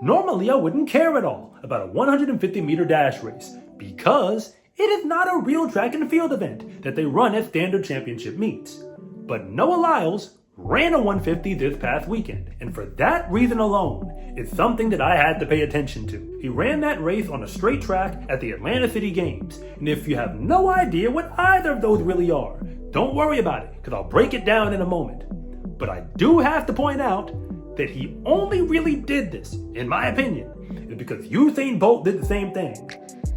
Normally I wouldn't care at all about a 150-meter dash race because it is not a real track and field event that they run at standard championship meets. But Noah Lyles ran a 150 this past weekend, and for that reason alone, it's something that I had to pay attention to. He ran that race on a straight track at the Atlanta City Games, and if you have no idea what either of those really are, don't worry about it, because I'll break it down in a moment. But I do have to point out that he only really did this, in my opinion, is because Usain Bolt did the same thing.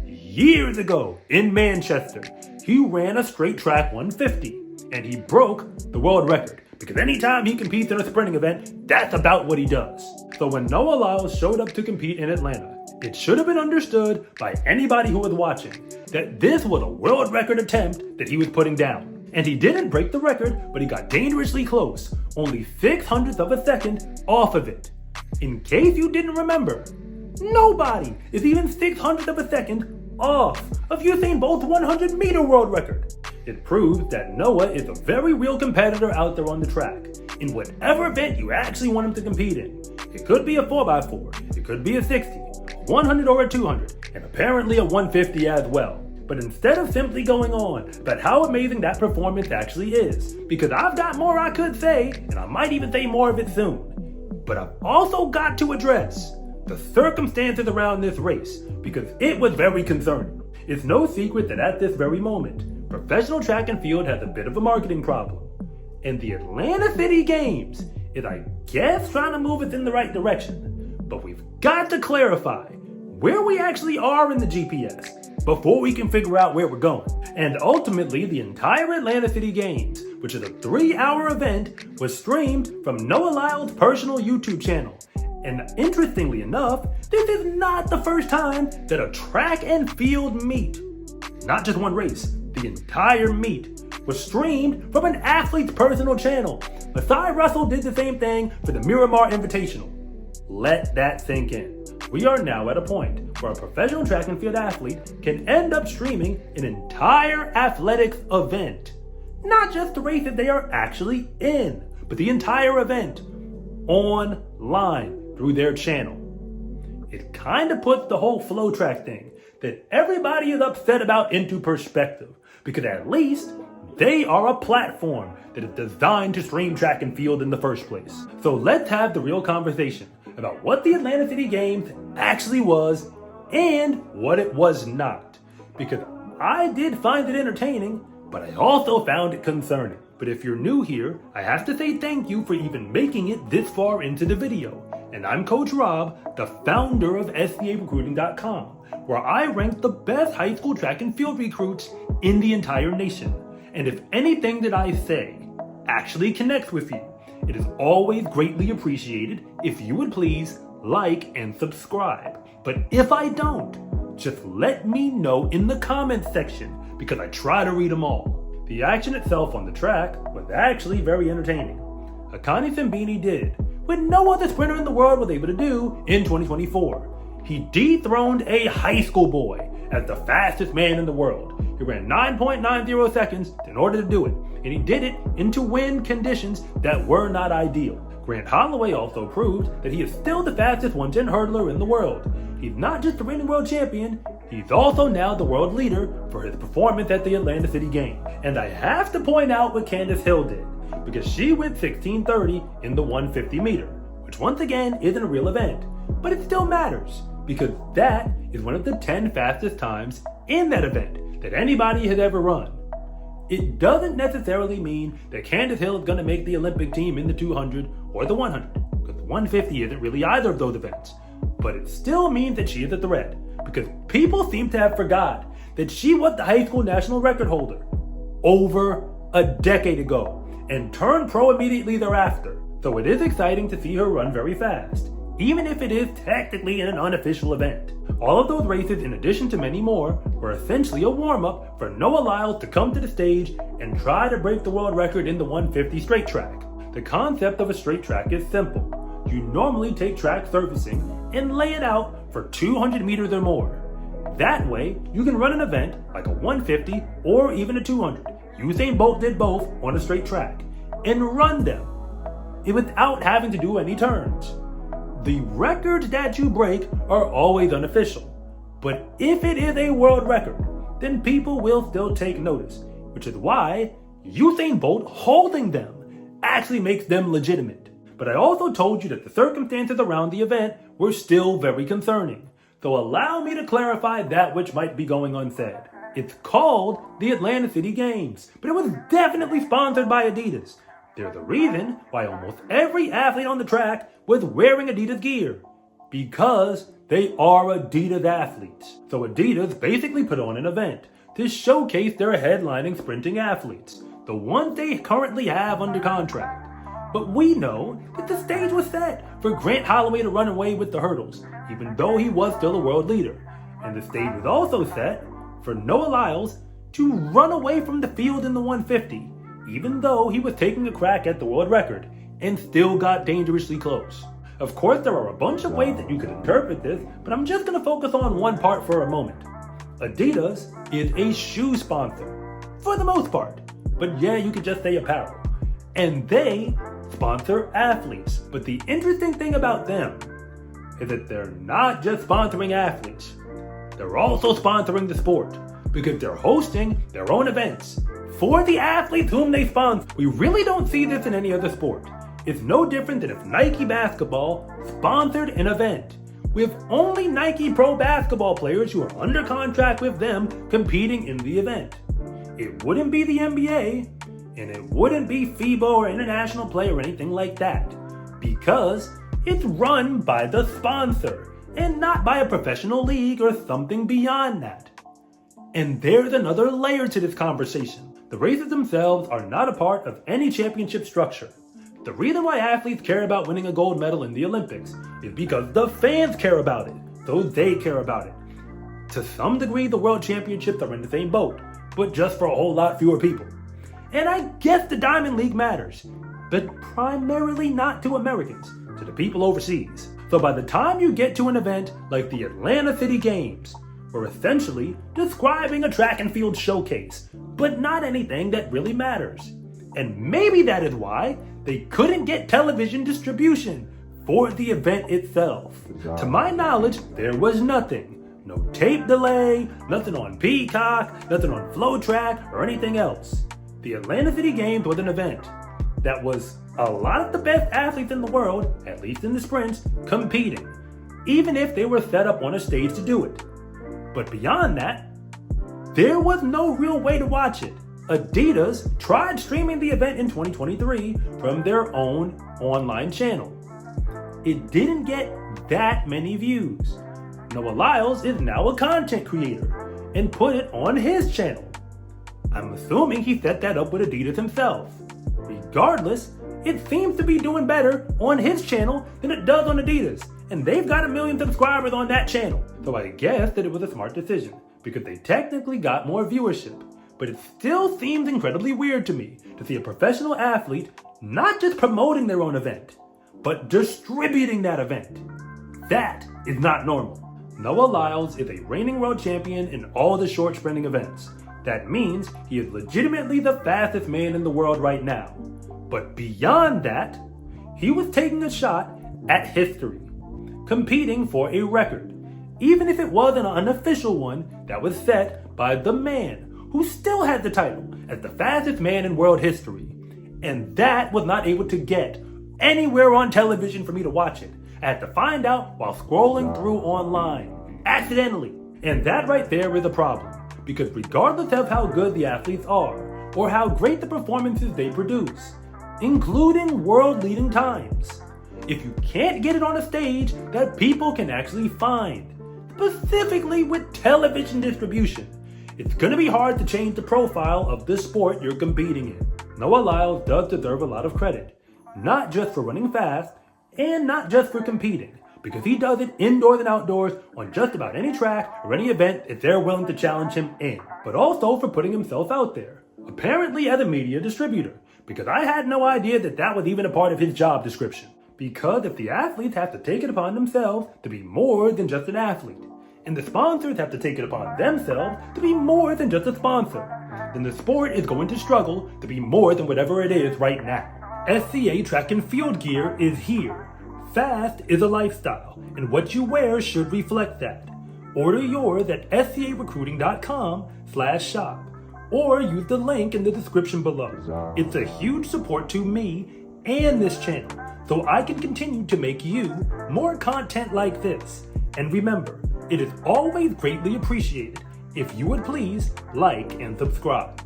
Years ago in Manchester, he ran a straight track 150, and he broke the world record. Because anytime he competes in a sprinting event, that's about what he does. So when Noah Lyles showed up to compete in Atlanta, it should have been understood by anybody who was watching that this was a world record attempt that he was putting down. And he didn't break the record, but he got dangerously close, only 600ths of a second off of it. In case you didn't remember, nobody is even 600ths of a second off of Usain Bolt's 100-meter world record. It proves that Noah is a very real competitor out there on the track, in whatever event you actually want him to compete in. It could be a 4x4, it could be a 60, a 100 or a 200, and apparently a 150 as well. But instead of simply going on about how amazing that performance actually is, because I've got more I could say, and I might even say more of it soon, but I've also got to address the circumstances around this race, because it was very concerning. It's no secret that at this very moment, professional track and field has a bit of a marketing problem. And the Atlanta City Games is, I guess, trying to move us in the right direction. But we've got to clarify where we actually are in the GPS before we can figure out where we're going. And ultimately, the entire Atlanta City Games, which is a 3-hour event, was streamed from Noah Lyles' personal YouTube channel. And interestingly enough, this is not the first time that a track and field meet, not just one race, the entire meet, was streamed from an athlete's personal channel. Masai Russell did the same thing for the Miramar Invitational. Let that sink in. We are now at a point where a professional track and field athlete can end up streaming an entire athletics event. Not just the races they are actually in, but the entire event online through their channel. It kind of puts the whole flow track thing that everybody is upset about into perspective, because at least they are a platform that is designed to stream track and field in the first place. So let's have the real conversation about what the Atlanta City Games actually was and what it was not. Because I did find it entertaining, but I also found it concerning. But if you're new here, I have to say thank you for even making it this far into the video. And I'm Coach Rob, the founder of SCArecruiting.com, where I rank the best high school track and field recruits in the entire nation. And if anything that I say actually connects with you, it is always greatly appreciated if you would please like and subscribe. But if I don't, just let me know in the comments section, because I try to read them all. The action itself on the track was actually very entertaining. Akani Simbini did what no other sprinter in the world was able to do in 2024. He dethroned a high school boy as the fastest man in the world. He ran 9.90 seconds in order to do it, and he did it into wind conditions that were not ideal. Grant Holloway also proved that he is still the fastest 110 hurdler in the world. He's not just the reigning world champion, he's also now the world leader for his performance at the Atlanta City Games. And I have to point out what Candace Hill did, because she went 16:30 in the 150 meter, which once again isn't a real event, but it still matters, because that is one of the 10 fastest times in that event that anybody has ever run. It doesn't necessarily mean that Candace Hill is going to make the Olympic team in the 200 or the 100, because the 150 isn't really either of those events. But it still means that she is a threat, because people seem to have forgot that she was the high school national record holder over a decade ago and turned pro immediately thereafter. So it is exciting to see her run very fast, even if it is technically in an unofficial event. All of those races, in addition to many more, were essentially a warm-up for Noah Lyles to come to the stage and try to break the world record in the 150 straight track. The concept of a straight track is simple. You normally take track surfacing and lay it out for 200 meters or more. That way, you can run an event like a 150 or even a 200. Usain Bolt did both on a straight track and run them without having to do any turns. the records that you break are always unofficial. But if it is a world record, then people will still take notice, which is why Usain Bolt holding them actually makes them legitimate. But I also told you that the circumstances around the event were still very concerning. So allow me to clarify that which might be going unsaid. It's called the Atlanta City Games, but it was definitely sponsored by Adidas. They're the reason why almost every athlete on the track was wearing Adidas gear. Because they are Adidas athletes. So Adidas basically put on an event to showcase their headlining sprinting athletes, the ones they currently have under contract. But we know that the stage was set for Grant Holloway to run away with the hurdles, even though he was still a world leader. And the stage was also set for Noah Lyles to run away from the field in the 150, even though he was taking a crack at the world record and still got dangerously close. Of course, there are a bunch of ways that you could interpret this, but I'm just going to focus on one part for a moment. Adidas is a shoe sponsor, for the most part. But yeah, you could just say apparel. And they sponsor athletes. But the interesting thing about them is that they're not just sponsoring athletes. They're also sponsoring the sport, because they're hosting their own events for the athletes whom they sponsor. We really don't see this in any other sport. It's no different than if Nike basketball sponsored an event, with only Nike Pro basketball players who are under contract with them competing in the event. It wouldn't be the NBA, and it wouldn't be FIBA or International Play or anything like that, because it's run by the sponsor and not by a professional league or something beyond that. And there's another layer to this conversation. The races themselves are not a part of any championship structure. The reason why athletes care about winning a gold medal in the Olympics is because the fans care about it, so they care about it. To some degree, the world championships are in the same boat, but just for a whole lot fewer people. And I guess the Diamond League matters, but primarily not to Americans, to the people overseas. So by the time you get to an event like the Atlanta City Games, we're essentially describing a track and field showcase, but not anything that really matters. And maybe that is why they couldn't get television distribution for the event itself. To my knowledge, there was nothing. No tape delay, nothing on Peacock, nothing on Flow Track, or anything else. The Atlanta City Games was an event that was a lot of the best athletes in the world, at least in the sprints, competing, even if they were set up on a stage to do it. But beyond that, there was no real way to watch it. Adidas tried streaming the event in 2023 from their own online channel. It didn't get that many views. Noah Lyles is now a content creator and put it on his channel. I'm assuming he set that up with Adidas himself. Regardless, it seems to be doing better on his channel than it does on Adidas, and they've got 1 million subscribers on that channel. So I guess that it was a smart decision, because they technically got more viewership. But it still seems incredibly weird to me to see a professional athlete not just promoting their own event, but distributing that event. That is not normal. Noah Lyles is a reigning world champion in all the short sprinting events. That means he is legitimately the fastest man in the world right now. But beyond that, he was taking a shot at history, competing for a record, even if it was an unofficial one that was set by the man who still had the title as the fastest man in world history. And that was not able to get anywhere on television for me to watch it. I had to find out while scrolling through online, accidentally. And that right there is a problem, because regardless of how good the athletes are, or how great the performances they produce, including world-leading times, if you can't get it on a stage that people can actually find, specifically with television distribution, it's going to be hard to change the profile of the sport you're competing in. Noah Lyles does deserve a lot of credit, not just for running fast, and not just for competing, because he does it indoors and outdoors on just about any track or any event if they're willing to challenge him in, but also for putting himself out there, apparently as a media distributor, because I had no idea that that was even a part of his job description. Because if the athletes have to take it upon themselves to be more than just an athlete, and the sponsors have to take it upon themselves to be more than just a sponsor, then the sport is going to struggle to be more than whatever it is right now. SCA track and field gear is here, Fast is a lifestyle, and what you wear should reflect that. Order yours at scarecruiting.com/shop or use the link in the description below. It's a huge support to me and this channel, so I can continue to make you more content like this. And remember, it is always greatly appreciated if you would please like and subscribe.